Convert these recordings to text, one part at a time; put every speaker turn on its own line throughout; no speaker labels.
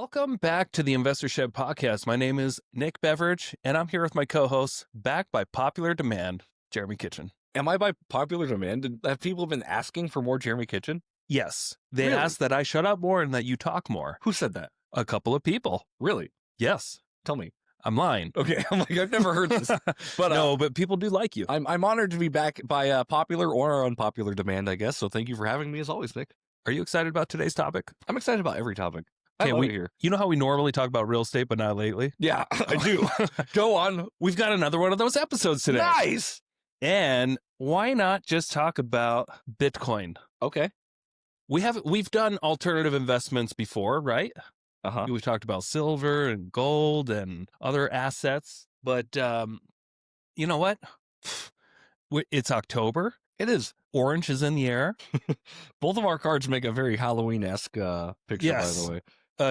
Welcome back to the Investor Shed podcast. My name is Nick Beveridge, and I'm here with my co-host, backed by popular demand, Jeremy Kitchen.
Am I by popular demand? Have people been asking for more Jeremy Kitchen?
Yes, they
Really?
asked that I shut up more and that you talk more.
Who said that?
A couple of people.
Really?
Yes.
Tell me.
I'm lying.
Okay, I'm like, I've never heard this. But
no, but people do like you.
I'm honored to be back by popular or unpopular demand, I guess. So thank you for having me as always, Nick.
Are you excited about today's topic?
I'm excited about every topic. I love it here.
You know how we normally talk about real estate, but not lately?
Yeah, I do. Go on.
We've got another one of those episodes today.
Nice.
And why not just talk about Bitcoin?
Okay.
We've done alternative investments before, right?
Uh-huh.
We've talked about silver and gold and other assets, but you know what? It's October.
It is.
Orange is in the air.
Both of our cards make a very Halloween-esque picture,
Yes.
by the way.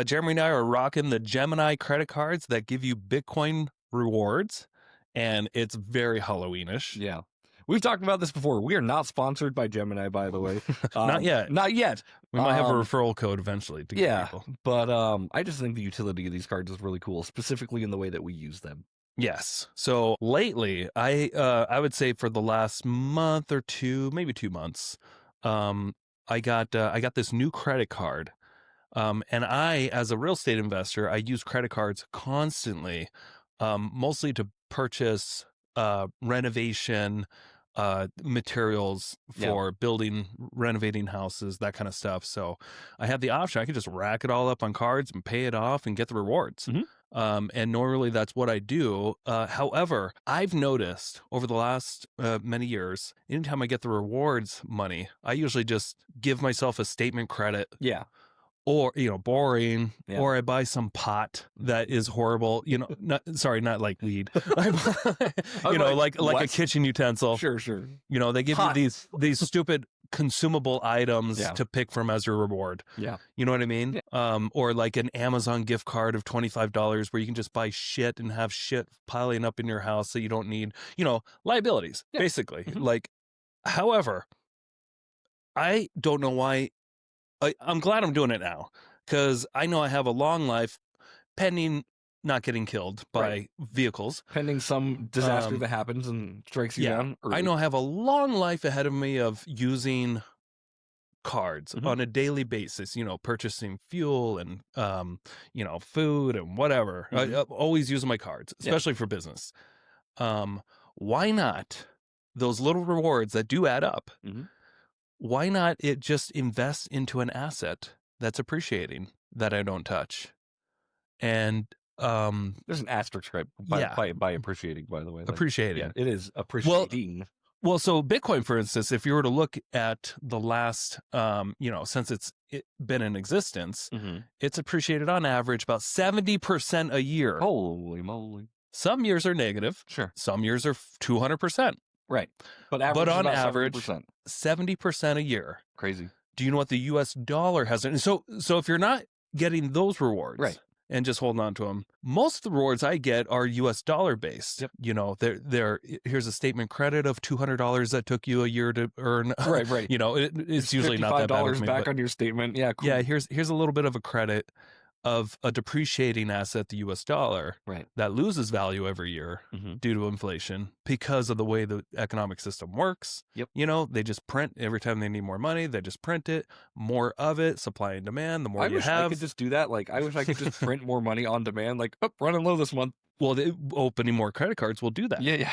Jeremy and I are rocking the Gemini credit cards that give you Bitcoin rewards, and it's very Halloweenish.
Yeah. We've talked about this before. We are not sponsored by Gemini, by the way.
Not yet.
Not yet.
We might have a referral code eventually to get people.
But I just think the utility of these cards is really cool, specifically in the way that we use them.
Yes. So lately, I would say for the last month or two, maybe 2 months, I got this new credit card. And I, as a real estate investor, I use credit cards constantly, mostly to purchase renovation materials for building, renovating houses, that kind of stuff. So I had the option. I could just rack it all up on cards and pay it off and get the rewards.
Mm-hmm.
And normally that's what I do. However, I've noticed over the last many years, anytime I get the rewards money, I usually just give myself a statement credit.
Yeah.
Or, boring, or I buy some pot that is horrible, not like weed, like a kitchen utensil.
Sure.
They give you these stupid consumable items to pick from as your reward.
Yeah.
You know what I mean?
Yeah.
Or like an Amazon gift card of $25 where you can just buy shit and have shit piling up in your house that you don't need, liabilities, basically.
Mm-hmm.
However, I don't know why. I'm glad I'm doing it now because I know I have a long life pending not getting killed by vehicles.
Pending some disaster that happens and strikes you down.
I know I have a long life ahead of me of using cards on a daily basis, purchasing fuel and, food and whatever. I'm always using my cards, especially for business. Why not those little rewards that do add up? Why not it just invest into an asset that's appreciating that I don't touch? And
there's an asterisk right by appreciating, by the way.
Appreciating.
Yeah, it is appreciating.
Well, so Bitcoin, for instance, if you were to look at the last, since it's been in existence, it's appreciated on average about 70% a year.
Holy moly.
Some years are negative.
Sure.
Some years are 200%.
Right. But
on average,
70%.
70% a year.
Crazy.
Do you know what the U.S. dollar has? And so if you're not getting those rewards and just holding on to them, most of the rewards I get are U.S. dollar based.
Yep.
Here's a statement credit of $200 that took you a year to earn.
Right.
It's usually not that bad.
$55 back on your statement. Yeah, cool.
Yeah, here's a little bit of a credit of a depreciating asset, the U.S. dollar, that loses value every year due to inflation because of the way the economic system works.
Yep.
They just print every time they need more money. They just print it, more of it, supply and demand. The more you have,
I could just do that. I wish I could just print more money on demand. Running low this month.
Well, opening more credit cards will do that.
Yeah.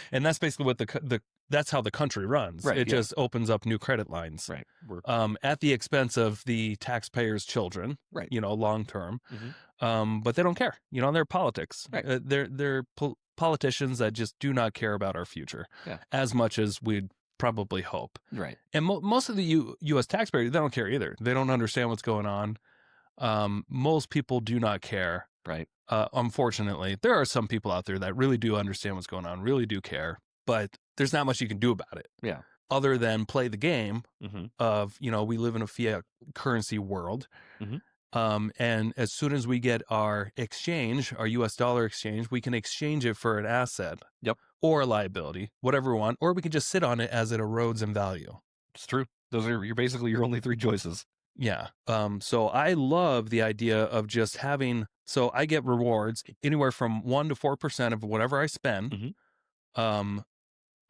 And that's basically what that's how the country runs.
Right,
it just opens up new credit lines.
Right.
At the expense of the taxpayers' children.
Right.
Long term. But they don't care. They're politics.
Right.
They're politicians that just do not care about our future as much as we'd probably hope.
Right.
And most of the U.S. taxpayers, they don't care either. They don't understand what's going on. Most people do not care.
Right.
Unfortunately, there are some people out there that really do understand what's going on, really do care, but there's not much you can do about it.
Yeah.
Other than play the game of, we live in a fiat currency world. And as soon as we get our exchange, our US dollar exchange, we can exchange it for an asset or a liability, whatever we want, or we can just sit on it as it erodes in value.
It's true. Those are basically your only three choices.
Yeah. So I love the idea of just having, so I get rewards anywhere from 1 to 4% of whatever I spend.
Mhm.
Um,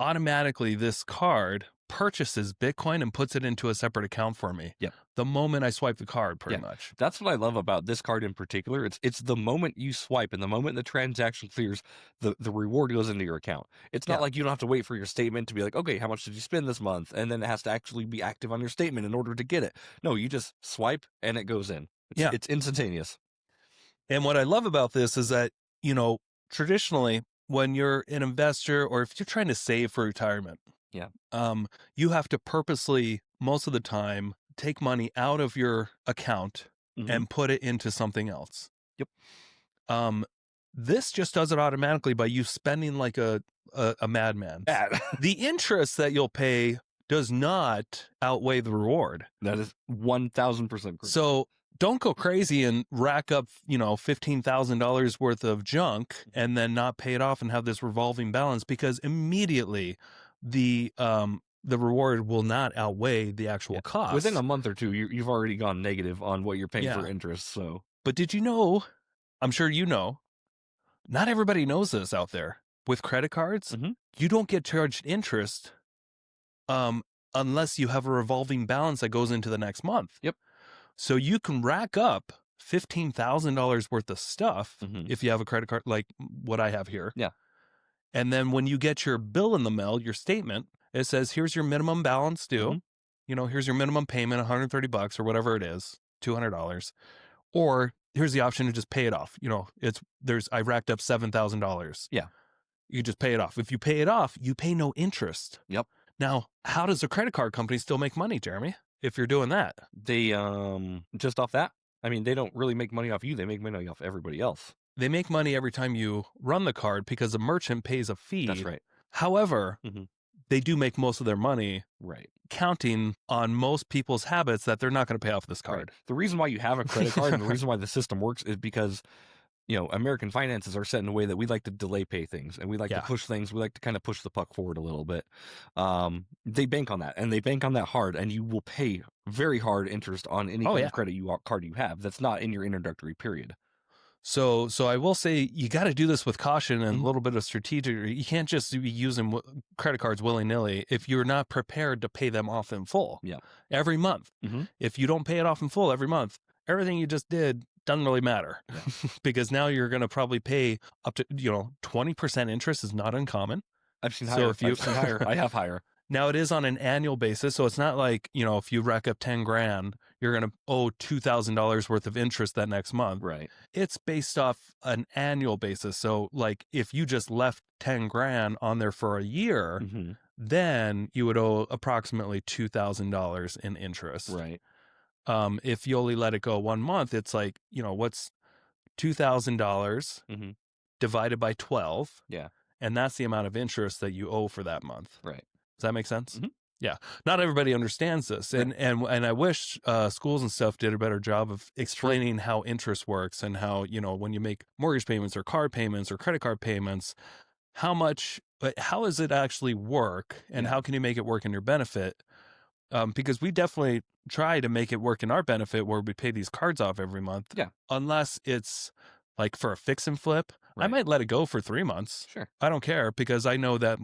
Automatically this card purchases Bitcoin and puts it into a separate account for me.
Yep.
The moment I swipe the card, pretty
Yeah.
much.
That's what I love about this card in particular. It's the moment you swipe and the moment the transaction clears, the reward goes into your account. It's not
Yeah.
like you don't have to wait for your statement to be like, okay, how much did you spend this month? And then it has to actually be active on your statement in order to get it. No, you just swipe and it goes in.
Yeah.
It's instantaneous.
And what I love about this is that, traditionally when you're an investor or if you're trying to save for retirement,
Yeah.
you have to purposely, most of the time, take money out of your account
Mhm.
and put it into something else.
Yep.
This just does it automatically by you spending like a madman.
Yeah.
The interest that you'll pay does not outweigh the reward.
That is 1000% correct.
So don't go crazy and rack up, $15,000 worth of junk and then not pay it off and have this revolving balance, because immediately the reward will not outweigh the actual cost.
Within a month or two, you've already gone negative on what you're paying
Yeah.
for interest. So,
But did you know, I'm sure you know, not everybody knows this out there. With credit cards,
Mhm.
you don't get charged interest unless you have a revolving balance that goes into the next month.
Yep.
So you can rack up $15,000 worth of stuff
Mhm.
if you have a credit card like what I have here.
Yeah.
And then when you get your bill in the mail, your statement, it says, here's your minimum balance due.
Mhm.
Here's your minimum payment, $130 or whatever it is, $200. Or here's the option to just pay it off. I racked up $7,000.
Yeah.
You just pay it off. If you pay it off, you pay no interest.
Yep.
Now, how does a credit card company still make money, Jeremy, if you're doing that?
They just off that. I mean, they don't really make money off you. They make money off everybody else.
They make money every time you run the card because the merchant pays a fee.
That's right.
However,
Mhm.
they do make most of their money
Right.
counting on most people's habits that they're not going to pay off this card.
Right. The reason why you have a credit card and the reason why the system works is because American finances are set in a way that we like to delay pay things and we like to push things. We like to kind of push the puck forward a little bit. They bank on that, and they bank on that hard, and you will pay very hard interest on any kind of credit card you have that's not in your introductory period.
So I will say you got to do this with caution and a little bit of strategic. You can't just be using credit cards willy-nilly if you're not prepared to pay them off in full.
Yeah.
Every month.
Mhm.
If you don't pay it off in full every month, everything you just did doesn't really matter.
Yeah.
Because now you're going to probably pay up to 20% interest is not uncommon.
I've seen
So
higher.
if you-
I've seen higher. I have higher.
Now it is on an annual basis, so it's not like, if you rack up 10 grand, you're going to owe $2,000 worth of interest that next month.
Right.
It's based off an annual basis. So like if you just left 10 grand on there for a year,
Mhm.
then you would owe approximately $2,000 in interest.
Right.
If you only let it go 1 month, it's like, what's $2,000
Mhm.
divided by 12.
Yeah.
And that's the amount of interest that you owe for that month.
Right.
Does that make sense?
Mhm.
Yeah. Not everybody understands this.
Right.
And I wish schools and stuff did a better job of explaining how interest works and how, when you make mortgage payments or car payments or credit card payments, how does it actually work and how can you make it work in your benefit? Because we definitely try to make it work in our benefit where we pay these cards off every month.
Yeah.
Unless it's like for a fix and flip. I
Right.
might let it go for 3 months.
Sure.
I don't care because I know that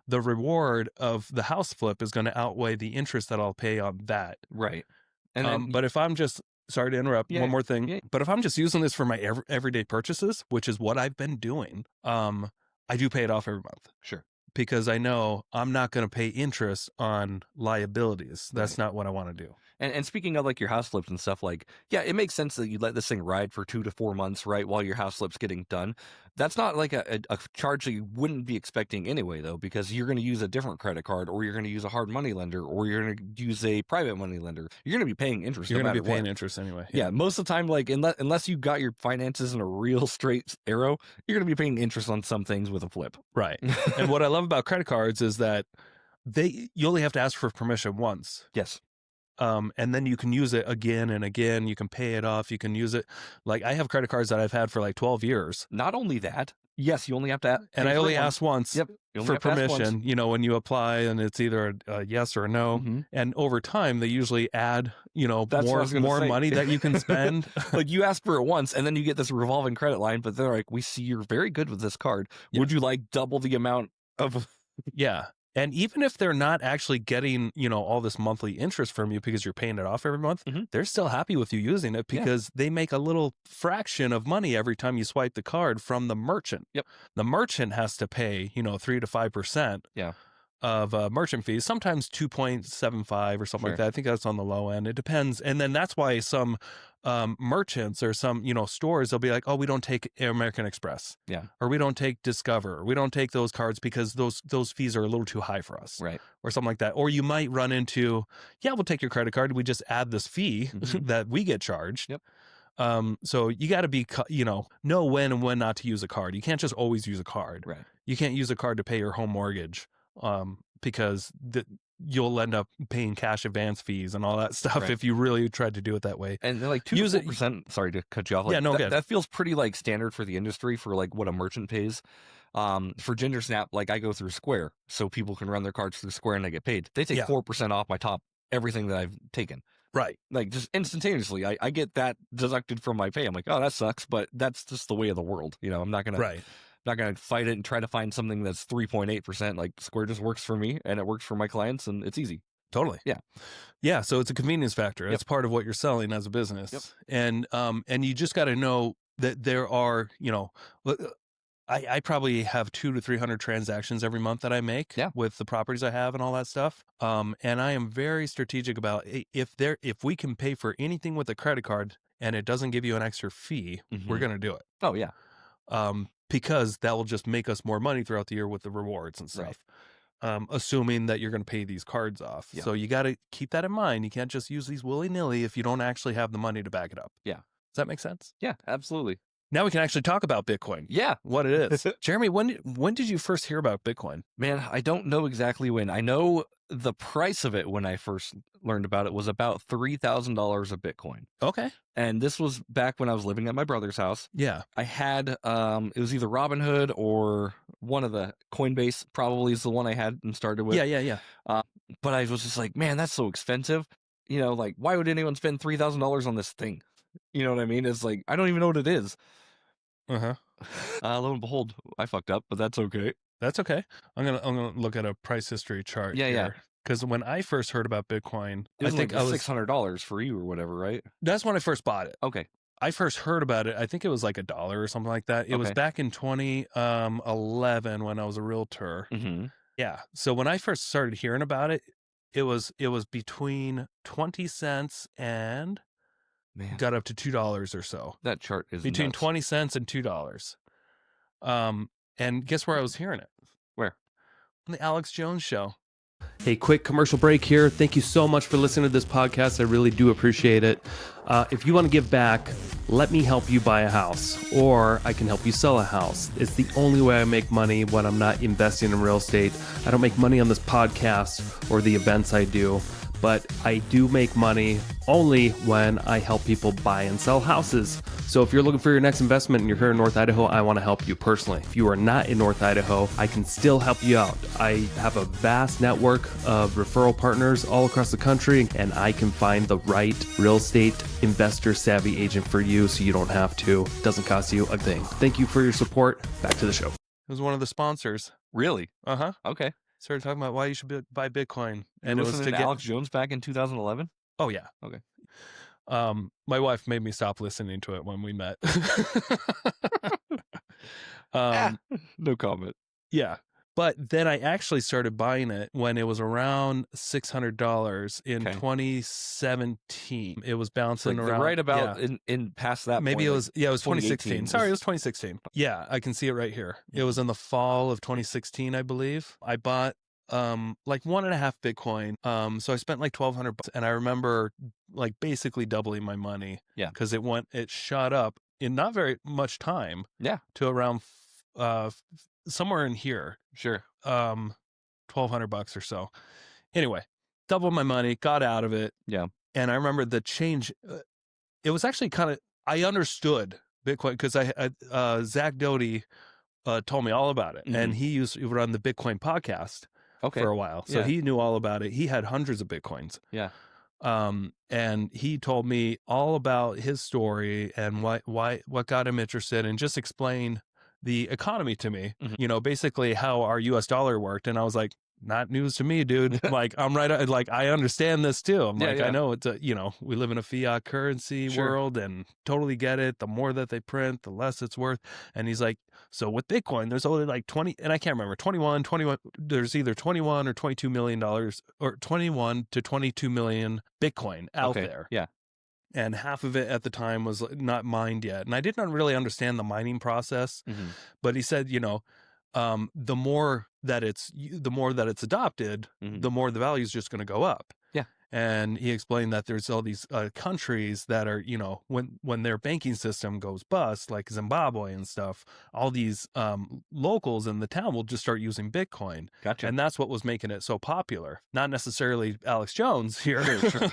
the reward of the house flip is going to outweigh the interest that I'll pay on that.
Right. And then,
But if I'm just, sorry to interrupt,
Yeah,
one more thing.
yeah.
But if I'm just using this for my everyday purchases, which is what I've been doing, I do pay it off every month
sure.
because I know I'm not going to pay interest on liabilities. That's not what I want to do.
And speaking of like your house flips and stuff, like, yeah, it makes sense that you let this thing ride for 2 to 4 months, right, while your house flip's getting done. That's not like a charge that you wouldn't be expecting anyway, though, because you're going to use a different credit card, or you're going to use a hard money lender, or you're going to use a private money lender. You're going to be paying interest.
You're
going
going
to
to be paying interest anyway.
Yeah, most of the time, like unless you got your finances in a real straight arrow, you're going to be paying interest on some things with a flip.
Right. And what I love about credit cards is that you only have to ask for permission once.
Yes.
And then you can use it again and again. You can pay it off. You can use it. Like I have credit cards that I've had for like 12 years.
Not only that, Yes, you only have to
And
pay
I
for
only
it once.
asked once
Yep, you only
for
have to ask once.
permission, when you apply and it's either a yes or a no.
Mm-hmm.
And over time, they usually add,
That's what I was gonna
more
say.
money that you can spend.
Like, you ask for it once, and then you get this revolving credit line, but they're like, we see you're very good with this card.
Yeah.
Would you like double the amount of...
Yeah. And even if they're not actually getting, all this monthly interest from you because you're paying it off every month, they're still happy with you using it because they make a little fraction of money every time you swipe the card from the merchant.
Yep.
The merchant has to pay, 3 to 5%.
Yeah.
Of merchant fees, sometimes 2.75 or something like that. I think that's on the low end. It depends. And then that's why some merchants or some, stores, they'll be like, oh, we don't take American Express.
Yeah.
Or we don't take Discover. We don't take those cards because those fees are a little too high for us.
Right.
Or something like that. Or you might run into, we'll take your credit card. We just add this fee that we get charged.
Yep.
So you got to be, know when and when not to use a card. You can't just always use a card.
Right.
You can't use a card to pay your home mortgage. Because you'll end up paying cash advance fees and all that stuff if you really tried to do it that way.
And like 2 to 4%. Sorry to cut you off. Like, that feels pretty like standard for the industry for like what a merchant pays. For Ginger Snap, like I go through Square, so people can run their cards through Square and I get paid. They take 4% off my top everything that I've taken.
Right.
Like just instantaneously, I get that deducted from my pay. I'm like, oh, that sucks, but that's just the way of the world. I'm not gonna not going to fight it and try to find something that's 3.8%. Like Square just works for me and it works for my clients and it's easy.
Totally.
Yeah.
Yeah. So it's a convenience factor. It's part of what you're selling as a business. Yep. And you just got to know that there are, I probably have 200 to 300 transactions every month that I make with the properties I have and all that stuff. And I am very strategic about if we can pay for anything with a credit card and it doesn't give you an extra fee, we're going to do it.
Oh yeah.
Because that will just make us more money throughout the year with the rewards and stuff. Right. Assuming that you're going to pay these cards off. Yeah. So you got to keep that in mind. You can't just use these willy-nilly if you don't actually have the money to back it up. Yeah. Does that make sense?
Yeah, absolutely.
Now we can actually talk about Bitcoin.
Yeah.
What it is. Jeremy, when did you first hear about Bitcoin?
Man, I don't know exactly when. I know the price of it when I first learned about it was about $3,000 a Bitcoin.
Okay.
And this was back when I was living at my brother's house.
Yeah.
I had, it was either Robinhood or one of the Coinbase probably is the one I had and started with.
Yeah.
But I was just like, man, that's so expensive. Like, why would anyone spend $3,000 on this thing? You know what I mean? It's like, I don't even know what it is.
Uh-huh.
Lo and behold, I fucked up, but that's okay.
That's okay. I'm gonna look at a price history chart.
Yeah.
Because when I first heard about Bitcoin,
I think like $600 for you or whatever, right?
That's when I first bought it.
Okay.
I first heard about it. I think it was like $1 or something like that. It was back in 2011 when I was a realtor.
Mm-hmm.
Yeah. So when I first started hearing about it, it was between 20 cents and got up to $2 or so.
That chart is
between
nuts.
20 cents and $2. And guess where I was hearing it?
Where?
On the Alex Jones Show. Hey, quick commercial break here. Thank you so much for listening to this podcast. I really do appreciate it. If you want to give back, let me help you buy a house, or I can help you sell a house. It's the only way I make money when I'm not investing in real estate. I don't make money on this podcast or the events I do, but I do make money only when I help people buy and sell houses. So if you're looking for your next investment and you're here in North Idaho, I want to help you personally. If you are not in North Idaho, I can still help you out. I have a vast network of referral partners all across the country, and I can find the right real estate investor savvy agent for you so you don't have to. It doesn't cost you a thing. Thank you for your support. Back to the show. It was one of the sponsors.
Really?
Uh-huh.
Okay.
Started talking about why you should buy Bitcoin.
And it was to Alex Jones back in 2011?
Oh, yeah.
Okay.
My wife made me stop listening to it when we met.
No comment.
Yeah. But then I actually started buying it when it was around $600 in 2017. It was bouncing around.
Right about in past that
Maybe
point,
it was, it was 2016. Sorry, it was 2016. Yeah, I can see it right here. It was in the fall of 2016, I believe. I bought like 1.5 Bitcoin. So I spent like $1,200, and I remember like basically doubling my money. Yeah. Because it shot up in not very much time. Yeah. To around somewhere in here. Sure. $1,200 or so. Anyway, doubled my money, got out of it. Yeah. And I remember the change. It was actually I understood Bitcoin because Zach Doty told me all about it, and
Mhm.
he used to run the Bitcoin podcast for
Okay.
a while, so
Yeah.
he knew all about it. He had hundreds of Bitcoins.
Yeah.
And he told me all about his story and what got him interested, and just explained the economy to me,
Mhm.
basically how our US dollar worked. And I was like, not news to me, dude. Like, I'm right. Like, I understand this too. I'm
Yeah,
like, I
yeah.
know it's we live in a fiat currency
Sure.
world, and totally get it. The more that they print, the less it's worth. And he's like, so with Bitcoin, there's only like 20, and I can't remember, 21, there's either 21 or $22 million, or 21 to 22 million Bitcoin out
Okay.
there.
Yeah.
And half of it at the time was not mined yet. And I did not really understand the mining process,
Mhm.
but he said, the more that it's adopted,
Mhm.
the more the value is just going to go up.
Yeah.
And he explained that there's all these countries that are, when their banking system goes bust, like Zimbabwe and stuff, all these locals in the town will just start using Bitcoin.
Gotcha.
And that's what was making it so popular. Not necessarily Alex Jones here,
Sure.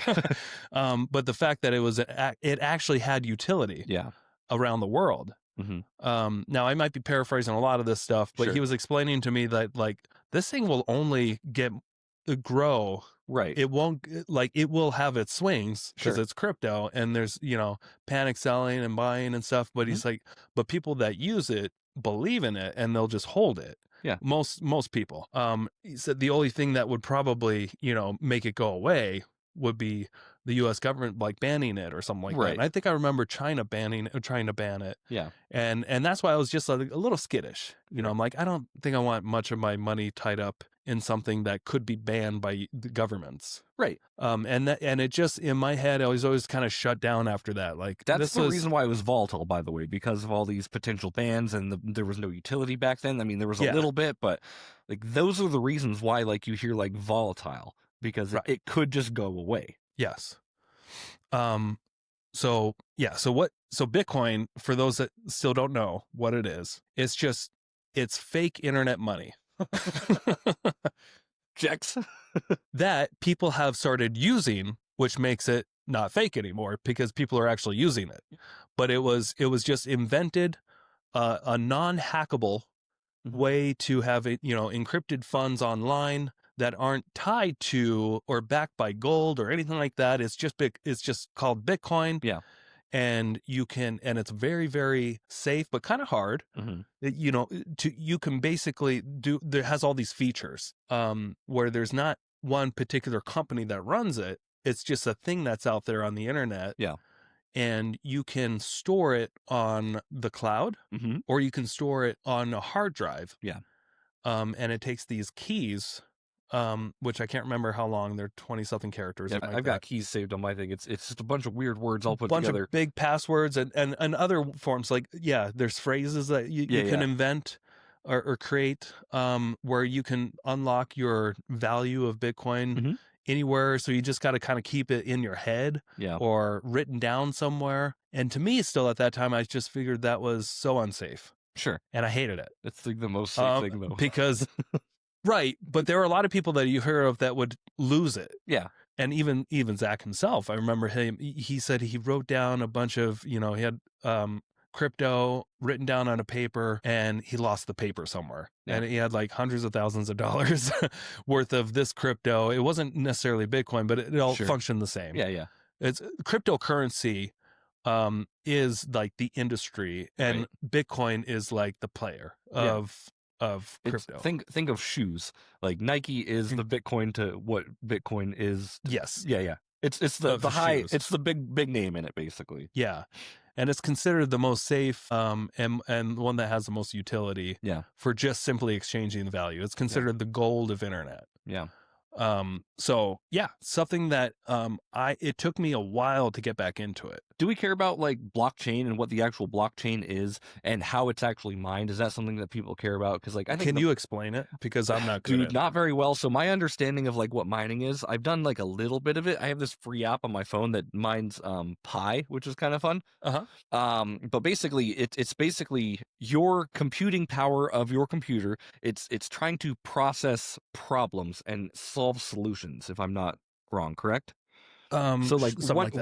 but the fact that it actually had utility
Yeah.
around the world.
Mhm.
Now I might be paraphrasing a lot of this stuff, but
Sure.
he was explaining to me that, like, this thing will only grow.
Right.
It won't, like, it will have its swings because
Sure.
it's crypto, and there's, panic selling and buying and stuff. But
Mhm.
he's like, but people that use it believe in it, and they'll just hold it.
Yeah.
Most people. He said the only thing that would probably, make it go away would be the U.S. government, like, banning it or something like that.
Right.
And I think I remember China trying to ban it.
Yeah.
And that's why I was just a little skittish.
Sure.
I'm like, I don't think I want much of my money tied up in something that could be banned by the governments.
Right.
And it just, in my head, I was always kind of shut down after that. Like,
That's the reason why it was volatile, by the way, because of all these potential bans, and there was no utility back then. I mean, there was a little bit, but like, those are the reasons why, like, you hear like volatile, because it could just go away.
Yes. So Bitcoin, for those that still don't know what it is, it's fake internet money.
Checks.
That people have started using, which makes it not fake anymore because people are actually using it. But it was just invented, a non-hackable way to have it, encrypted funds online that aren't tied to or backed by gold or anything like that. It's just called Bitcoin.
Yeah.
And and it's very, very safe, but kind of hard.
Mm-hmm.
You can basically there has all these features, where there's not one particular company that runs it. It's just a thing that's out there on the internet.
Yeah.
And you can store it on the cloud,
Mm-hmm.
or you can store it on a hard drive.
Yeah.
And it takes these keys, which I can't remember how long. They're 20-something characters.
Yeah, I've got keys saved on my thing. It's just a bunch of weird words all put
together.
Bunch
of big passwords and other forms. Like, there's phrases that you can invent or create, where you can unlock your value of Bitcoin anywhere. So you just got to kind of keep it in your head, or written down somewhere. And to me, still at that time, I just figured that was so unsafe.
Sure.
And I hated it.
It's like the most safe thing, though.
Because, right. But there are a lot of people that you hear of that would lose it.
Yeah.
And even Zach himself, I remember he said he wrote down a bunch of, he had crypto written down on a paper, and he lost the paper somewhere. Yeah. And he had like hundreds of thousands of dollars worth of this crypto. It wasn't necessarily Bitcoin, but it all functioned the same.
Yeah, yeah.
It's cryptocurrency, is like the industry, and Bitcoin is like the player of crypto.
Think of shoes. Like, Nike is the Bitcoin to what Bitcoin is.
Yes.
Yeah, yeah. It's the high
shoes.
It's the big name in it, basically.
Yeah. And it's considered the most safe, and one that has the most utility.
Yeah.
For just simply exchanging the value. It's considered the gold of internet.
Yeah.
So yeah, something that it took me a while to get back into it.
Do we care about like blockchain and what the actual blockchain is and how it's actually mined? Is that something that people care about? Because, like, I think
you explain it? Because I'm not good at it.
Not very well. So my understanding of like what mining is, I've done like a little bit of it. I have this free app on my phone that mines Pi, which is kind of fun. But basically, it's basically your computing power of your computer. It's trying to process problems and solve solutions, if I'm not wrong, correct? So like,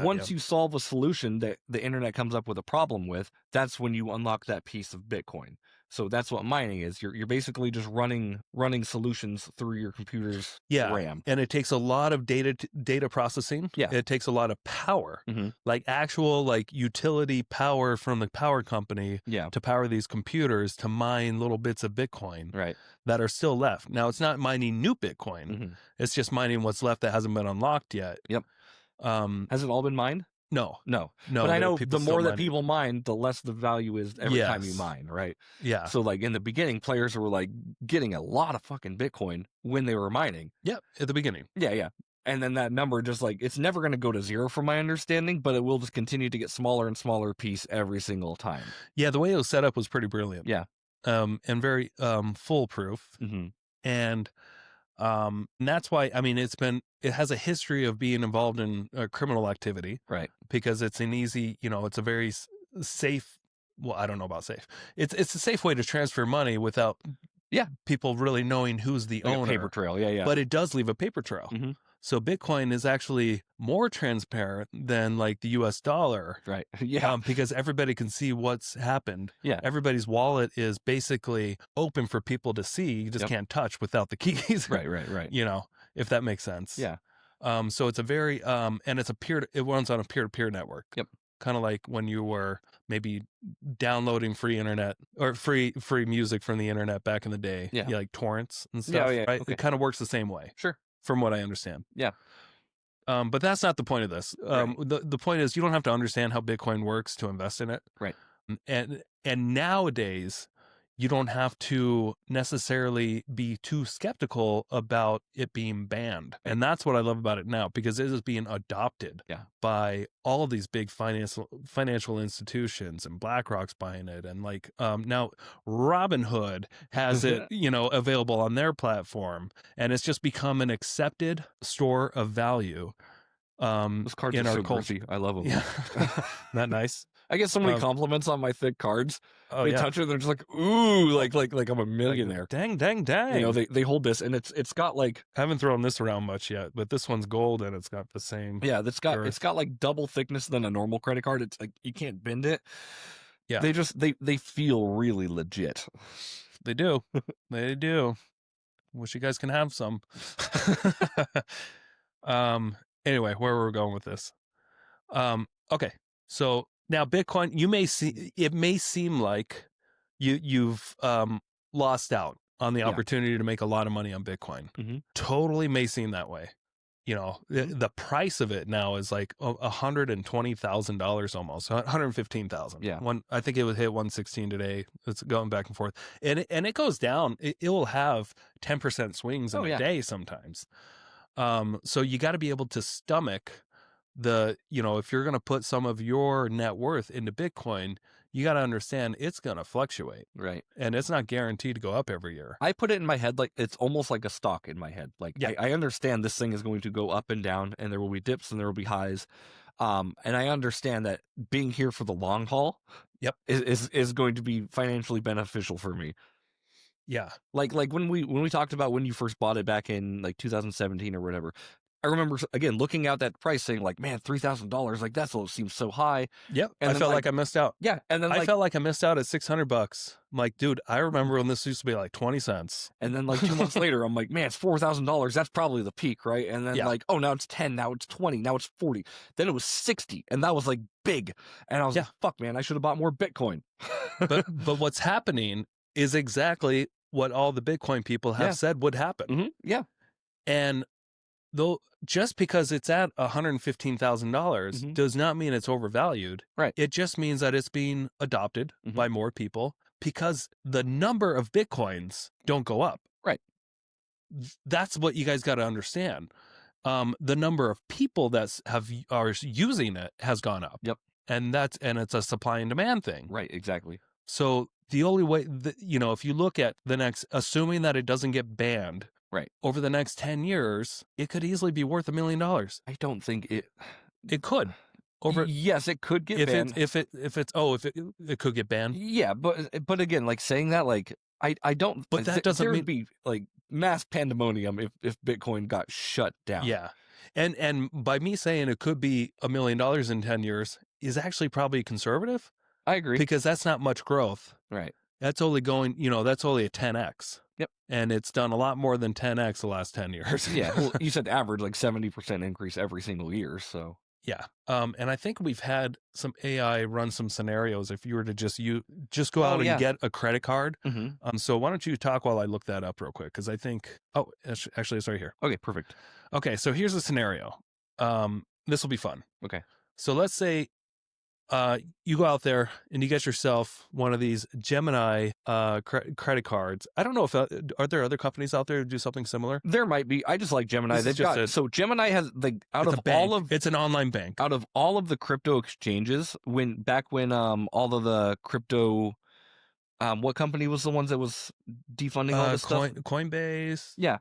once you solve a solution that the internet comes up with a problem with, that's when you unlock that piece of Bitcoin. So that's what mining is. You're basically just running solutions through your computer's
Yeah,
RAM.
and it takes a lot of data processing.
Yeah.
It takes a lot of power, like actual like utility power from the power company to power these computers to mine little bits of Bitcoin that are still left. Now, it's not mining new Bitcoin. It's just mining what's left that hasn't been unlocked yet.
Yep. Has it all been mined?
No.
But I know the more that people mine, the less the value is every time you mine, right?
Yeah.
So like in the beginning, players were like getting a lot of fucking Bitcoin when they were mining.
Yep, at the beginning.
Yeah. And then that number just like, it's never going to go to zero from my understanding, but it will just continue to get smaller and smaller piece every single time.
Yeah, the way it was set up was pretty brilliant.
Yeah.
And very foolproof. And that's why, I mean, it has a history of being involved in criminal activity,
right?
Because it's an easy, it's a very safe. Well, I don't know about safe. It's a safe way to transfer money without people really knowing who's the owner.
A paper trail, yeah.
But it does leave a paper trail. So Bitcoin is actually more transparent than like the US dollar.
Right. Yeah.
Because everybody can see what's happened.
Yeah.
Everybody's wallet is basically open for people to see. You just can't touch without the keys.
Right.
If that makes sense.
Yeah.
So it's a very, and it runs on a peer-to-peer network.
Yep.
Kind of like when you were maybe downloading free internet or free music from the internet back in the day.
Yeah.
Like torrents and stuff.
Yeah.
Right?
Okay.
It kind of works the same way.
Sure.
From what I understand.
Yeah.
But that's not the point of this.
Right.
The point is you don't have to understand how Bitcoin works to invest in it.
Right.
And nowadays you don't have to necessarily be too skeptical about it being banned. And that's what I love about it now, because it is being adopted by all of these big financial institutions, and BlackRock's buying it. And like now Robinhood has it, available on their platform, and it's just become an accepted store of value.
Those cards
in
are
our
so
culture.
girthy. I love them.
Yeah. Not nice.
I get so many compliments on my thick cards. They touch it, they're just like, ooh, like I'm a millionaire.
Like, dang.
They hold this, and it's got like,
I haven't thrown this around much yet, but this one's gold and it's got the same.
Yeah, it's got like double thickness than a normal credit card. It's like you can't bend it.
Yeah.
They feel really legit.
They do. They do. Wish you guys can have some. Anyway, where were we going with this? Okay. So now Bitcoin, it may seem like you've lost out on the opportunity to make a lot of money on Bitcoin. Totally may seem that way. The price of it now is like $120,000 almost, $115,000.
Yeah.
I think it would hit 116 today. It's going back and forth, and it goes down. It will have 10% swings in a day sometimes. So you got to be able to stomach if you're going to put some of your net worth into Bitcoin, you got to understand it's going to fluctuate.
Right.
And it's not guaranteed to go up every year.
I put it in my head like it's almost like a stock in my head. Like I understand this thing is going to go up and down, and there will be dips and there will be highs. And I understand that being here for the long haul is going to be financially beneficial for me.
Yeah.
Like when we talked about when you first bought it back in like 2017 or whatever, I remember again looking at that price saying like, man, $3,000, like that seems so high.
Yep. And I felt like I missed out.
Yeah. And then
I felt like I missed out at $600. I'm like, dude, I remember when this used to be like 20 cents.
And then like 2 months later, I'm like, man, it's $4,000. That's probably the peak, right? And then like, oh, now it's 10, now it's 20, now it's 40. Then it was 60, and that was like big. And I was like, fuck, man, I should have bought more Bitcoin.
but what's happening is exactly what all the Bitcoin people have said would happen.
Yeah.
And though just because it's at $115,000 does not mean it's overvalued.
Right.
It just means that it's being adopted by more people because the number of Bitcoins don't go up.
Right.
That's what you guys got to understand. The number of people that are using it has gone up.
Yep.
And it's a supply and demand thing.
Right. Exactly.
So the only way if you look at the next, assuming that it doesn't get banned,
right,
over the next 10 years, it could easily be worth $1 million.
I don't think it
could.
Yes, it could get banned.
If it could get banned.
Yeah, but again, like saying that, like I don't.
But that doesn't
there
mean
would be like mass pandemonium if Bitcoin got shut down.
Yeah, and by me saying it could be $1 million in 10 years is actually probably conservative.
I agree,
because that's not much growth.
Right.
That's only going, that's only a 10x.
Yep.
And it's done a lot more than 10x the last 10 years.
Yeah. Well, you said average like 70% increase every single year. So
yeah. And I think we've had some AI run some scenarios if you were to just go out and get a credit card.
Mm-hmm.
So why don't you talk while I look that up real quick? Because I think, actually, it's right here.
Okay, perfect.
Okay, so here's a scenario. This will be fun.
Okay.
So let's say you go out there and you get yourself one of these Gemini credit cards. I don't know if are there other companies out there who do something similar?
There might be. I just like Gemini. So Gemini has
it's an online bank.
Out of all of the crypto exchanges, when all of the crypto, what company was the ones that was defunding all this stuff?
Coinbase.
Yeah.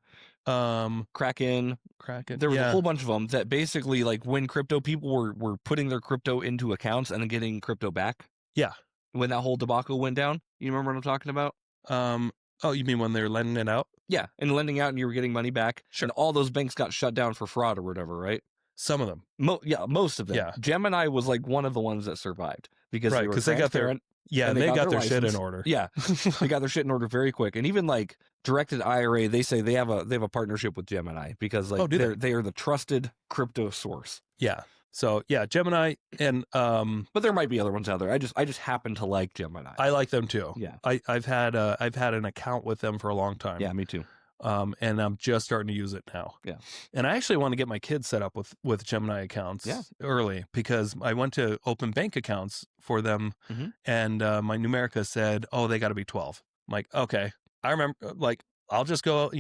Kraken. There was a whole bunch of them that basically, like, when crypto people were putting their crypto into accounts and then getting crypto back.
Yeah.
When that whole debacle went down, you remember what I'm talking about?
Oh, you mean when they're lending it out?
Yeah, and lending out and you were getting money back.
Sure.
And all those banks got shut down for fraud or whatever, right?
Some of them.
Most of them.
Yeah.
Gemini was like one of the ones that survived because
they got their they got their shit in order.
Yeah, they got their shit in order very quick. And even like directed IRA, they say they have a partnership with Gemini because like they are the trusted crypto source.
Yeah. So yeah, Gemini and
but there might be other ones out there. I just happen to like Gemini.
I like them too.
Yeah.
I've had an account with them for a long time.
Yeah, me too.
And I'm just starting to use it now.
Yeah.
And I actually want to get my kids set up with Gemini accounts early because I went to open bank accounts for them and my Numerica said, "Oh, they got to be 12." I'm like, "Okay." I remember like I'll just go,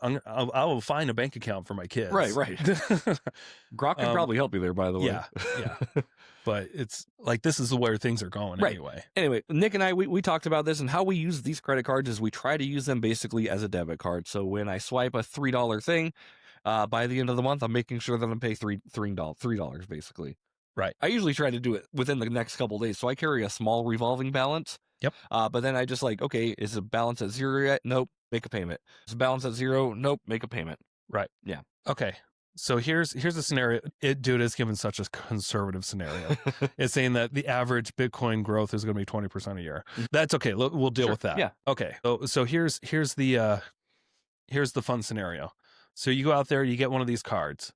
I will find a bank account for my kids.
Right. Grok can probably help you there, by the way.
Yeah. But it's like, this is where things are going anyway.
Anyway, Nick and I, we talked about this, and how we use these credit cards is we try to use them basically as a debit card. So when I swipe a $3 thing, by the end of the month, I'm making sure that I'm paying $3 basically.
Right.
I usually try to do it within the next couple of days. So I carry a small revolving balance.
Yep.
But then I just like, okay, is the balance at 0 yet? Nope. Make a payment. Is the balance at 0? Nope. Make a payment.
Right.
Yeah.
Okay. So here's a scenario. Dude is given such a conservative scenario. It's saying that the average Bitcoin growth is going to be 20% a year. That's okay. We'll deal with that.
Yeah.
Okay. So here's the fun scenario. So you go out there, you get one of these cards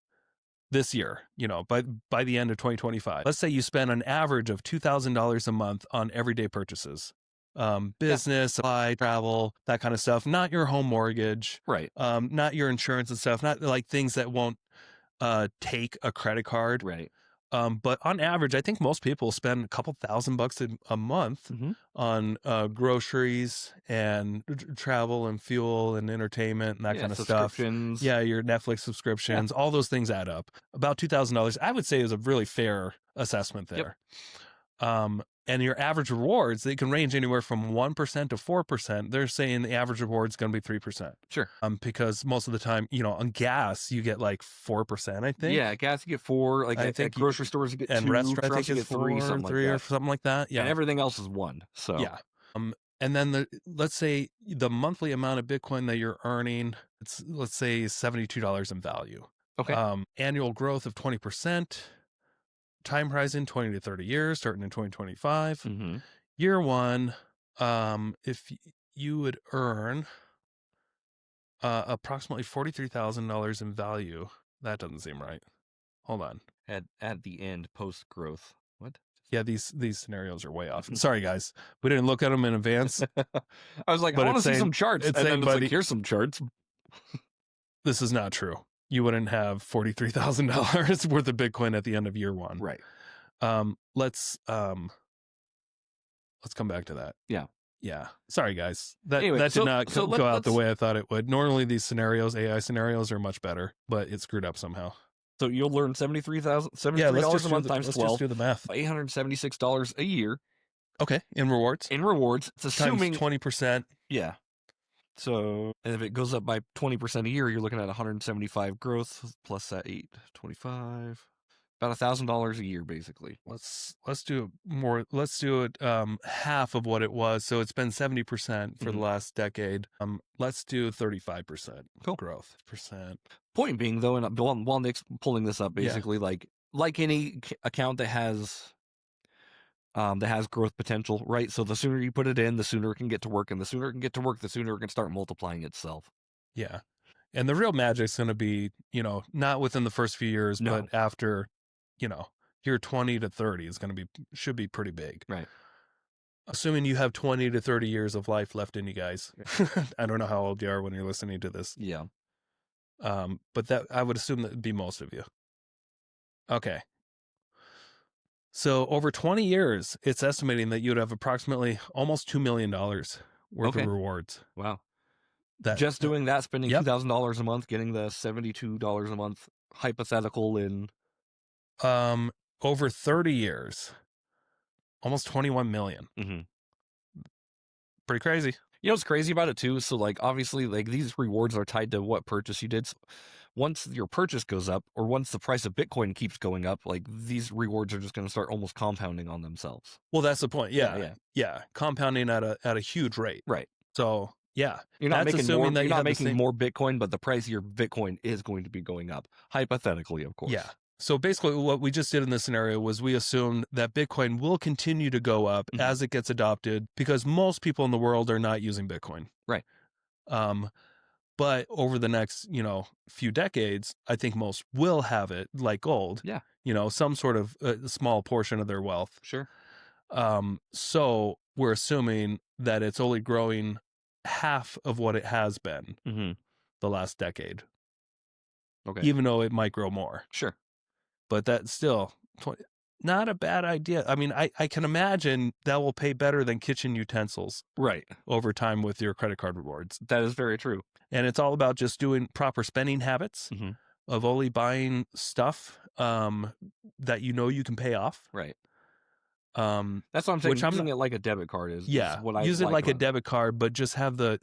this year, by the end of 2025. Let's say you spend an average of $2,000 a month on everyday purchases. Business, supply, travel, that kind of stuff. Not your home mortgage.
Right.
Not your insurance and stuff. Not like things that won't take a credit card.
Right.
But on average, I think most people spend a couple $1,000 a month on groceries and travel and fuel and entertainment and that kind of stuff. Yeah, your Netflix subscriptions, all those things add up. About $2,000, I would say, is a really fair assessment there. Yep. And your average rewards, they can range anywhere from 1% to 4%. They're saying the average reward is going to be 3%.
Sure.
Because most of the time, on gas, you get like 4%, I think.
Yeah, gas, you get 4. Like I think grocery stores, you get 2.
And restaurants, I think it's
3, something like that.
Or something like that. Yeah.
And everything else is 1. So
yeah. And then let's say the monthly amount of Bitcoin that you're earning, let's say $72 in value.
Okay.
Annual growth of 20%. Time horizon 20 to 30 years, starting in 2025. Year one, if you would earn approximately $43,000 in value, that doesn't seem right. Hold on.
At the end, post growth. What?
Yeah, these scenarios are way off. Sorry, guys, we didn't look at them in advance.
I was like, I want to see some charts.
It's saying, buddy,
here's some charts.
This is not true. You wouldn't have $43,000 worth of Bitcoin at the end of year one.
Right.
Let's come back to that.
Yeah.
Sorry, guys. That
anyway,
did not go out the way I thought it would. Normally, these scenarios, AI scenarios, are much better, but it screwed up somehow.
So you'll learn $73 a month times 12.
Let's just do the math.
$876 a year.
Okay, in rewards.
It's assuming
times 20%.
Yeah. So, and if it goes up by 20% a year, you're looking at 175 growth plus that 825, about $1,000 a year, basically.
Let's do more. Let's do it half of what it was. So it's been 70% for the last decade. Let's do 35% growth percent.
Point being, though, and while Nick's pulling this up, basically, like any account that has that has growth potential, right? So the sooner you put it in, the sooner it can get to work, and the sooner it can get to work, the sooner it can start multiplying itself.
Yeah. And the real magic's going to be, not within the first few years,
No.
but after, year 20 to 30 is going to should be pretty big.
Right.
Assuming you have 20 to 30 years of life left in you guys. I don't know how old you are when you're listening to this.
Yeah.
But that I would assume that would be most of you. Okay. So over 20 years, it's estimating that you'd have approximately almost $2 million worth of rewards.
Wow. Just doing that, spending $2,000 a month, getting the $72 a month hypothetical in
over 30 years, almost 21 million.
Mm-hmm.
Pretty crazy.
You know what's crazy about it too? So like obviously like these rewards are tied to what purchase you did. So once your purchase goes up, or once the price of Bitcoin keeps going up, like these rewards are just going to start almost compounding on themselves.
Well, that's the point. Yeah. Compounding at a huge rate.
Right.
So yeah,
you're not making more. You're not making more Bitcoin, but the price of your Bitcoin is going to be going up, hypothetically, of course.
Yeah. So basically, what we just did in this scenario was we assumed that Bitcoin will continue to go up as it gets adopted, because most people in the world are not using Bitcoin.
Right.
But over the next, few decades, I think most will have it like gold.
Yeah.
Some sort of small portion of their wealth.
Sure.
So we're assuming that it's only growing half of what it has been the last decade.
Okay.
Even though it might grow more.
Sure.
But that's still not a bad idea. I mean, I can imagine that will pay better than kitchen utensils.
Right.
Over time with your credit card rewards.
That is very true.
And it's all about just doing proper spending habits of only buying stuff that you can pay off.
Right. That's what I'm saying. Using it like a debit card is what I
use it like a
about
debit card, but just have the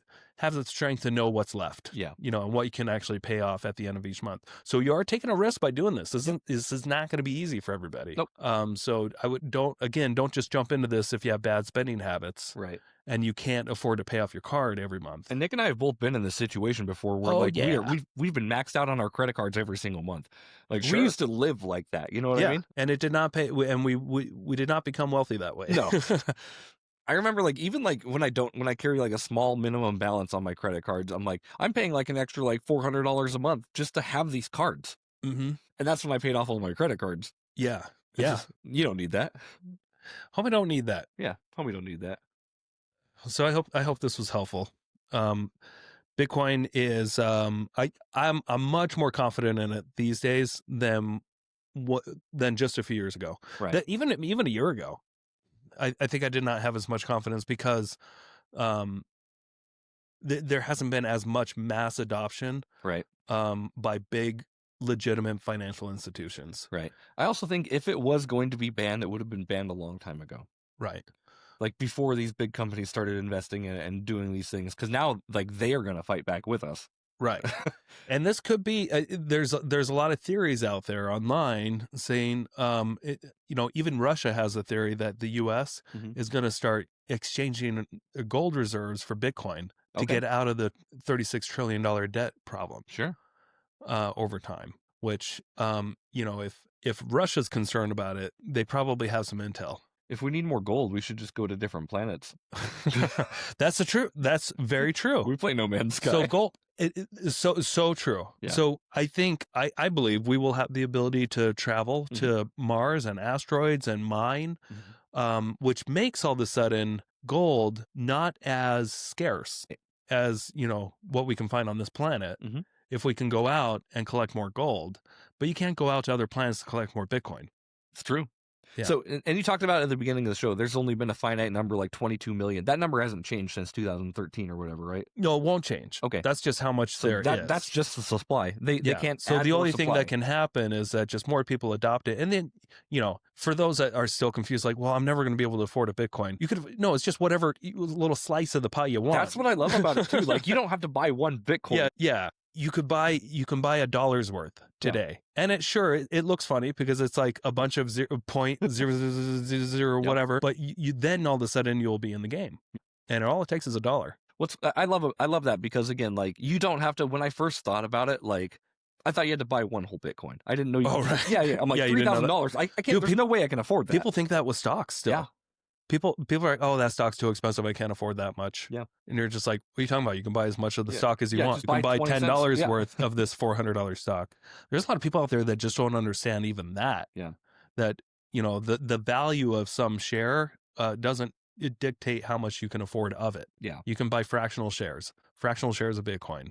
strength to know what's left.
Yeah.
And what you can actually pay off at the end of each month. So you are taking a risk by doing this. This is not going to be easy for everybody.
Nope.
So don't just jump into this if you have bad spending habits.
Right.
And you can't afford to pay off your card every month.
And Nick and I have both been in this situation before where we've been maxed out on our credit cards every single month. Like we used to live like that. You know what I mean?
And it did not pay, and we did not become wealthy that way.
No. I remember like even like when I carry like a small minimum balance on my credit cards, I'm paying like an extra like $400 a month just to have these cards.
Mm-hmm.
And that's when I paid off all my credit cards.
Yeah.
You don't need that.
Homie don't need that.
Yeah. Homie don't need that.
So I hope this was helpful. Bitcoin is I'm much more confident in it these days than just a few years ago.
Right.
That even a year ago, I think I did not have as much confidence because there hasn't been as much mass adoption.
Right.
By big legitimate financial institutions.
Right. I also think if it was going to be banned, it would have been banned a long time ago.
Right.
Like before these big companies started investing in it and doing these things, because now like they are going to fight back with us.
Right. And this could be there's a lot of theories out there online saying even Russia has a theory that the US is going to start exchanging gold reserves for Bitcoin to get out of the $36 trillion debt problem.
Sure.
Over time, which if Russia's concerned about it, they probably have some intel.
If we need more gold, we should just go to different planets.
That's That's very true.
We play No Man's Sky.
So gold, so true.
Yeah.
So I believe we will have the ability to travel to Mars and asteroids and mine, which makes all of a sudden gold not as scarce as what we can find on this planet. If we can go out and collect more gold, but you can't go out to other planets to collect more Bitcoin.
It's true.
Yeah.
So, and you talked about at the beginning of the show, there's only been a finite number, like 22 million. That number hasn't changed since 2013 or whatever, right?
No, it won't change.
Okay.
That's just how much there is.
That's just the supply. They can't
So
add
the
more
only thing
supply.
that can happen is that just more people adopt it. And then, for those that are still confused, like, well, I'm never going to be able to afford a Bitcoin. It's just whatever little slice of the pie you want.
That's what I love about it too. Like you don't have to buy one Bitcoin.
Yeah. You can buy $1 worth today, and it looks funny because it's like a bunch of 0.000 whatever. But you then all of a sudden you'll be in the game, and all it takes is $1.
I love that because again, like you don't have to. When I first thought about it, like I thought you had to buy one whole Bitcoin. I didn't know you.
Oh, right.
Yeah. I'm like $3,000. I can't. There's no way I can afford that.
People think that was stocks still.
Yeah.
People are like, oh, that stock's too expensive. I can't afford that much.
Yeah.
And you're just like, what are you talking about? You can buy as much of the
Yeah.
stock as you want.
Just
You can buy
20
$10
cents.
worth of this $400 stock. There's a lot of people out there that just don't understand even that.
Yeah.
That, the value of some share doesn't dictate how much you can afford of it.
Yeah.
You can buy fractional shares of Bitcoin.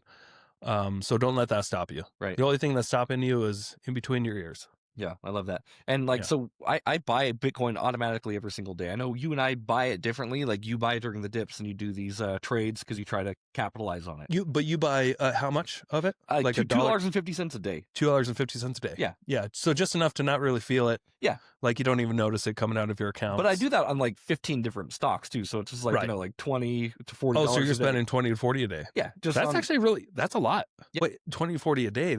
So don't let that stop you.
Right.
The only thing that's stopping you is in between your ears.
Yeah, I love that. And so I buy Bitcoin automatically every single day. I know you and I buy it differently. Like you buy it during the dips and you do these trades because you try to capitalize on it.
You buy how much of it?
Like $2.50 a day.
$2.50 a day.
Yeah.
Yeah. So just enough to not really feel it.
Yeah.
Like you don't even notice it coming out of your account.
But I do that on like 15 different stocks too. So it's just like, like 20 to 40.
Oh, so you're spending 20 to 40 a day.
Yeah.
That's actually that's a lot.
Yeah.
Wait, 20 to 40 a day.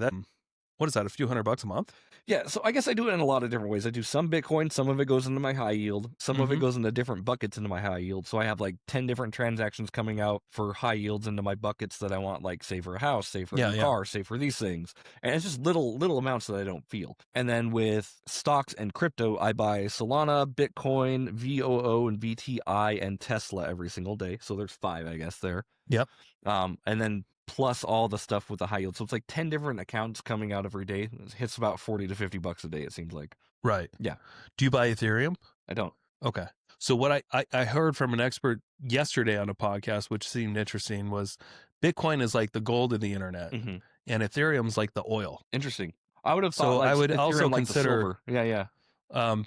What is that? A few $100 a month?
Yeah, so I guess I do it in a lot of different ways. I do some Bitcoin, some of it goes into my high yield, some of it goes into different buckets into my high yield. So I have like 10 different transactions coming out for high yields into my buckets that I want, like save for a house, save for a car, save for these things. And it's just little amounts that I don't feel. And then with stocks and crypto, I buy Solana, Bitcoin, VOO, and VTI, and Tesla every single day. So there's 5, I guess, there.
Yep.
And then plus all the stuff with the high yield. So it's like 10 different accounts coming out every day. It hits about $40 to $50 a day, it seems like.
Right.
Yeah.
Do you buy Ethereum?
I don't.
Okay. So what I heard from an expert yesterday on a podcast, which seemed interesting, was Bitcoin is like the gold of the internet and Ethereum's like the oil.
Interesting. I would have thought
so
like
I would
Ethereum
also
like
consider
Yeah.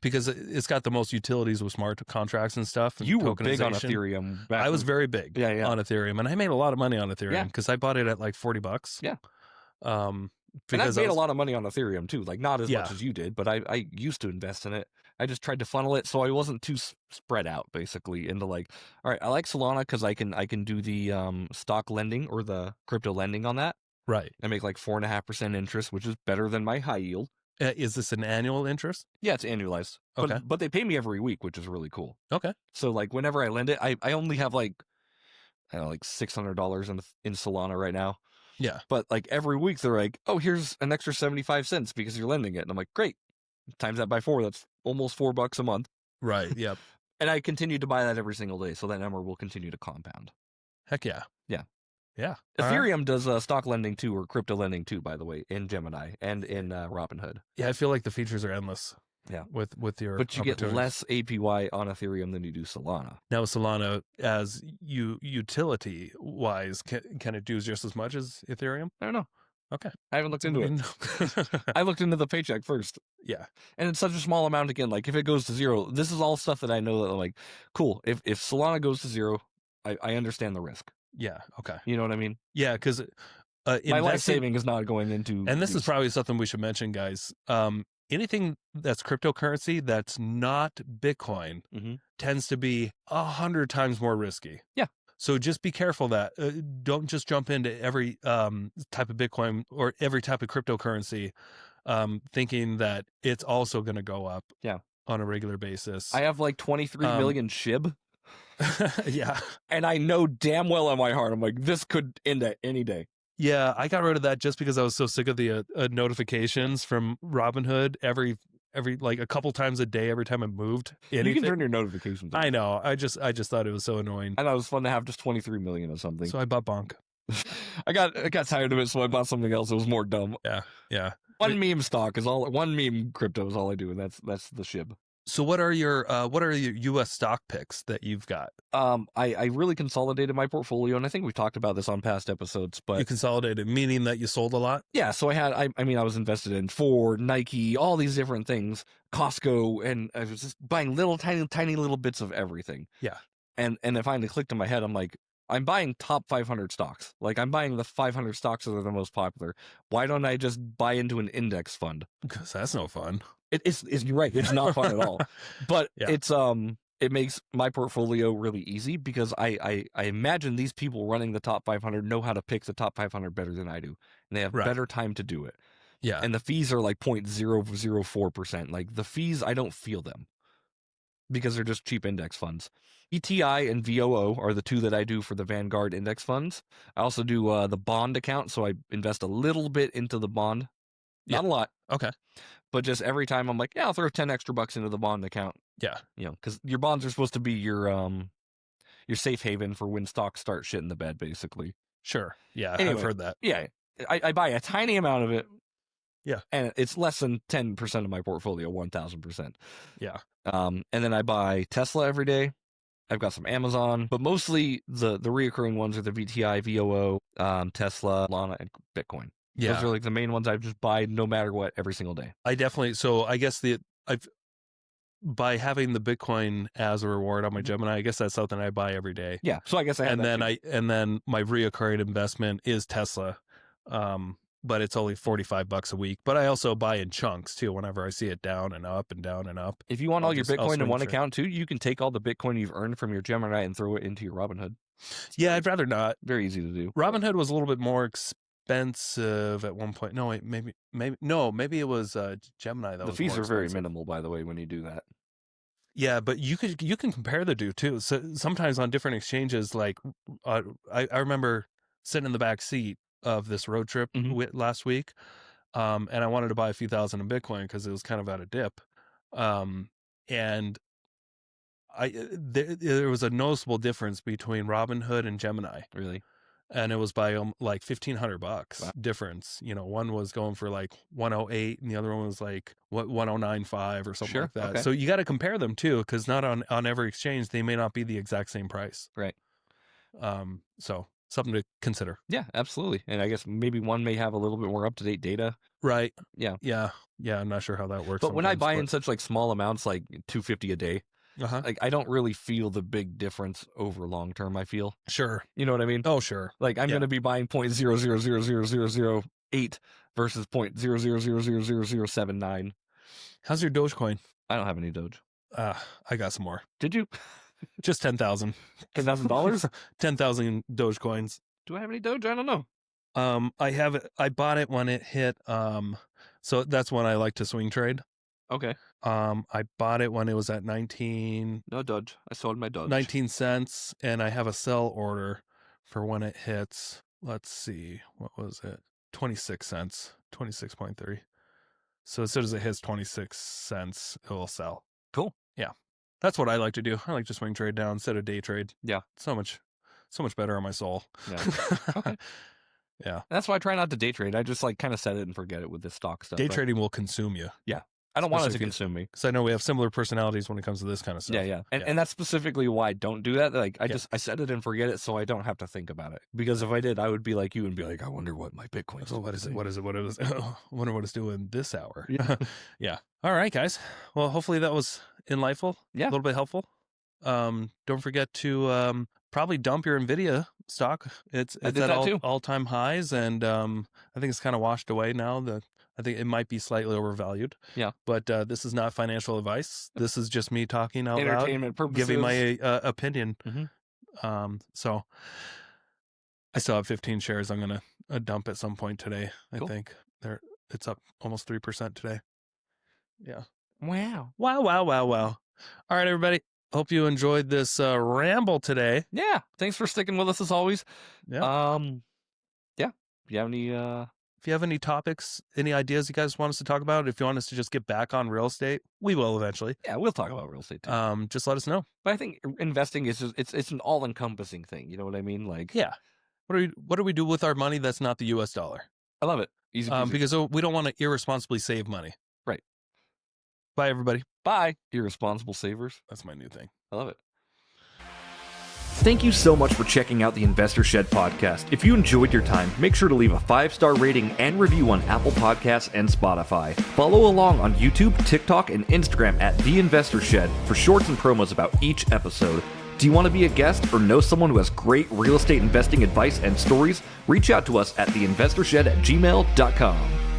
Because it's got the most utilities with smart contracts and stuff. And
you were big on Ethereum.
I was very big on Ethereum, and I made a lot of money on Ethereum because I bought it at like $40.
Yeah.
Because
and I made a lot of money on Ethereum too, like not as much as you did, but I used to invest in it. I just tried to funnel it so I wasn't too spread out, basically, into like, all right, I like Solana because I can do the stock lending or the crypto lending on that.
Right.
I make like 4.5% interest, which is better than my high yield.
Is this an annual interest?
Yeah, it's annualized.
Okay.
But they pay me every week, which is really cool.
Okay.
So like whenever I lend it, I only have like, I don't know, like $600 in Solana right now.
Yeah.
But like every week they're like, oh, here's an extra 75 cents because you're lending it. And I'm like, great. Times that by 4, that's almost $4 a month.
Right. Yep.
And I continue to buy that every single day. So that number will continue to compound.
Heck yeah.
Yeah.
Yeah.
Ethereum does stock lending too, or crypto lending too, by the way, in Gemini and in Robinhood.
Yeah, I feel like the features are endless.
Yeah.
With your
But you get less APY on Ethereum than you do Solana.
Now Solana, as utility wise, can it do just as much as Ethereum?
I don't know.
Okay.
I haven't looked into it. I looked into the paycheck first.
Yeah.
And it's such a small amount again. Like if it goes to 0, this is all stuff that I know that I'm like, cool. If Solana goes to 0, I understand the risk.
Yeah. Okay.
You know what I mean?
Yeah, because
my life saving is not going into.
And this is probably something we should mention, guys. Anything that's cryptocurrency that's not Bitcoin tends to be 100 times more risky.
Yeah.
So just be careful that don't just jump into every type of Bitcoin or every type of cryptocurrency thinking that it's also going to go up on a regular basis.
I have like 23 million SHIB.
Yeah.
And I know damn well in my heart, I'm like, this could end at any day.
Yeah, I got rid of that just because I was so sick of the notifications from Robinhood every like a couple times a day every time I moved.
You can turn your notifications on.
I know. I just thought it was so annoying.
I thought it was fun to have just 23 million or something.
So I bought Bonk.
I got tired of it, so I bought something else that was more dumb.
Yeah.
Meme stock is all. One meme crypto is all I do, and that's the SHIB.
So what are your U.S. stock picks that you've got?
I really consolidated my portfolio, and I think we've talked about this on past episodes. But
you consolidated, meaning that you sold a lot?
Yeah. So I was invested in Ford, Nike, all these different things, Costco, and I was just buying little tiny little bits of everything.
Yeah.
And it finally clicked in my head. I'm like, I'm buying top 500 stocks. Like I'm buying the 500 stocks that are the most popular. Why don't I just buy into an index fund?
Because that's no fun.
It's you're right. It's not fun at all. But it's it makes my portfolio really easy because I imagine these people running the top 500 know how to pick the top 500 better than I do, and they have better time to do it.
Yeah.
And the fees are like 0.004%. Like the fees, I don't feel them because they're just cheap index funds. ETI and VOO are the two that I do for the Vanguard index funds. I also do the bond account, so I invest a little bit into the bond Not a lot.
Okay.
But just every time I'm like, yeah, I'll throw 10 extra bucks into the bond account.
Yeah.
Because your bonds are supposed to be your safe haven for when stocks start shitting the bed, basically.
Sure. Yeah,
Anyway,
I've heard that.
Yeah. I buy a tiny amount of it.
Yeah.
And it's less than 10% of my portfolio, 1,000%.
Yeah.
And then I buy Tesla every day. I've got some Amazon, but mostly the reoccurring ones are the VTI, VOO, Tesla, Lana, and Bitcoin.
Yeah.
Those are like the main ones I just buy no matter what every single day.
I definitely, so I guess by having the Bitcoin as a reward on my Gemini, I guess that's something I buy every day.
Yeah. So I guess I have
and
that
then
too.
and then my reoccurring investment is Tesla. But it's only $45 a week. But I also buy in chunks too whenever I see it down and up and down and up.
If you want all your Bitcoin in one account too, you can take all the Bitcoin you've earned from your Gemini and throw it into your Robinhood.
Yeah, I'd rather not.
Very easy to do.
Robinhood was a little bit more expensive at one point. No, wait, maybe it was Gemini that
the
was
fees
more
are very
expensive.
minimal, by the way, when you do that.
Yeah, but you can compare the two too. So sometimes on different exchanges, like I remember sitting in the back seat of this road trip last week, and I wanted to buy a few thousand in Bitcoin because it was kind of at a dip, and there was a noticeable difference between Robinhood and Gemini.
Really?
And it was by like $1,500 difference. One was going for like 108 and the other one was like 1095 or something like that. Okay. So you got to compare them too, because not on every exchange they may not be the exact same price.
Right.
So something to consider.
Yeah, absolutely. And I guess maybe one may have a little bit more up-to-date data.
Right.
Yeah.
I'm not sure how that works.
But when I buy in such like small amounts, like $250 a day, like I don't really feel the big difference over long term. I feel
sure.
You know what I mean?
Oh, sure.
Like I'm going to be buying 0.0000008 versus 0.0000079.
How's your Dogecoin?
I don't have any Doge.
I got some more.
Did you?
Just $10,000.
$10,000?
10,000 Dogecoins.
Do I have any Doge? I don't know.
I have it. I bought it when it hit. So that's when I like to swing trade.
Okay.
I bought it when it was at 19.
No Doge. I sold my Doge.
19 cents, and I have a sell order for when it hits. Let's see, what was it? 26 cents. 26.3. So as soon as it hits 26 cents, it will sell.
Cool.
Yeah, that's what I like to do. I like to swing trade down instead of day trade.
Yeah,
so much better on my soul.
Yeah. Okay.
Yeah.
That's why I try not to day trade. I just like kind of set it and forget it with this stock stuff.
Day trading will consume you.
Yeah. I don't want it to consume me.
Because I know we have similar personalities when it comes to this kind of stuff.
Yeah. And that's specifically why I don't do that. Like I set it and forget it so I don't have to think about it. Because if I did, I would be like you and be like, I wonder what my Bitcoin is.
What is it? I wonder what it's doing this hour. Yeah. Yeah. All right, guys. Well, hopefully that was enlightful.
Yeah.
A little bit helpful. Don't forget to probably dump your NVIDIA stock. It's at all-time highs, and I think it's kind of washed away now. I think it might be slightly overvalued.
Yeah.
But this is not financial advice. This is just me talking out loud,
entertainment purposes,
giving my opinion. So I still have 15 shares. I'm gonna dump at some point today. Cool. I think it's up almost 3% today. Yeah.
Wow.
All right, everybody. Hope you enjoyed this ramble today.
Yeah. Thanks for sticking with us as always.
Yeah.
Yeah. If
you have any topics, any ideas you guys want us to talk about, if you want us to just get back on real estate, we will eventually.
Yeah, we'll talk about real estate too.
Just let us know.
But I think investing is just, it's an all-encompassing thing. You know what I mean? Like,
yeah. What do we do with our money that's not the U.S. dollar?
I love it. Easy peasy.
Because we don't want to irresponsibly save money.
Right.
Bye, everybody.
Bye, irresponsible savers.
That's my new thing.
I love it. Thank you so much for checking out the Investor Shed podcast. If you enjoyed your time, make sure to leave a 5-star rating and review on Apple Podcasts and Spotify. Follow along on YouTube, TikTok, and Instagram at The Investor Shed for shorts and promos about each episode. Do you want to be a guest or know someone who has great real estate investing advice and stories? Reach out to us at theinvestorshed@gmail.com.